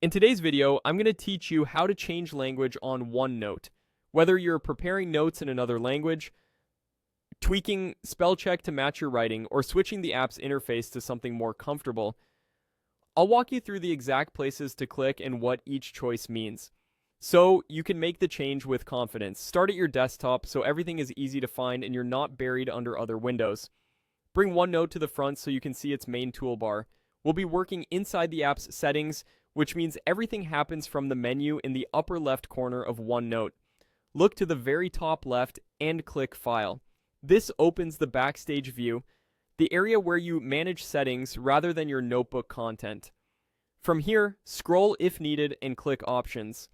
In today's video, I'm going to teach you how to change language on OneNote. Whether you're preparing notes in another language, tweaking spell check to match your writing, or switching the app's interface to something more comfortable, I'll walk you through the exact places to click and what each choice means. So you can make the change with confidence. Start at your desktop so everything is easy to find and you're not buried under other windows. Bring OneNote to the front so you can see its main toolbar. We'll be working inside the app's settings, which means everything happens from the menu in the upper left corner of OneNote. Look to the very top left and click File. This opens the Backstage view, the area where you manage settings rather than your notebook content. From here, scroll if needed and click Options.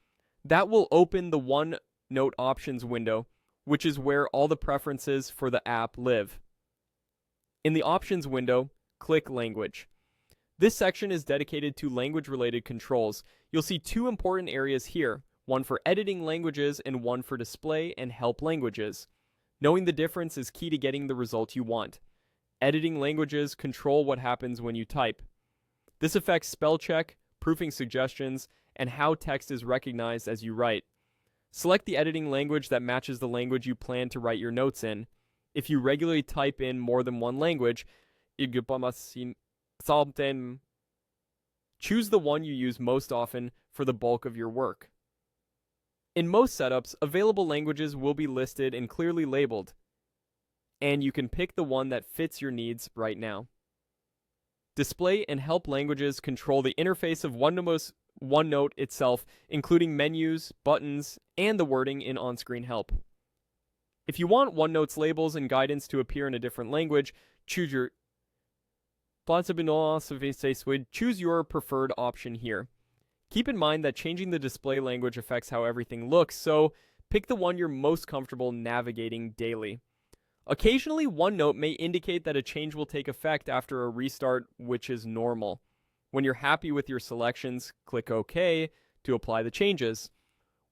That will open the OneNote Options window, which is where all the preferences for the app live. In the Options window, click Language. This section is dedicated to language-related controls. You'll see two important areas here, one for editing languages and one for display and help languages. Knowing the difference is key to getting the result you want. Editing languages control what happens when you type. This affects spell check, proofing suggestions, and how text is recognized as you write. Select the editing language that matches the language you plan to write your notes in. If you regularly type in more than one language, choose the one you use most often for the bulk of your work. In most setups, available languages will be listed and clearly labeled, and you can pick the one that fits your needs right now. Display and help languages control the interface of OneNote itself, including menus, buttons, and the wording in on-screen help. If you want OneNote's labels and guidance to appear in a different language, choose your preferred option here. Keep in mind that changing the display language affects how everything looks, so pick the one you're most comfortable navigating daily. Occasionally, OneNote may indicate that a change will take effect after a restart, which is normal. When you're happy with your selections, click OK to apply the changes.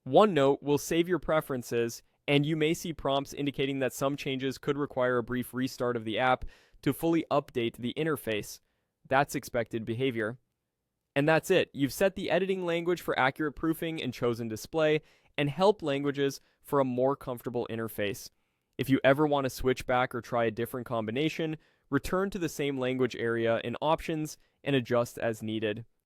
OneNote will save your preferences, and you may see prompts indicating that some changes could require a brief restart of the app to fully update the interface. That's expected behavior. And that's it. You've set the editing language for accurate proofing and chosen display, and help languages for a more comfortable interface. If you ever want to switch back or try a different combination, return to the same language area in Options and adjust as needed.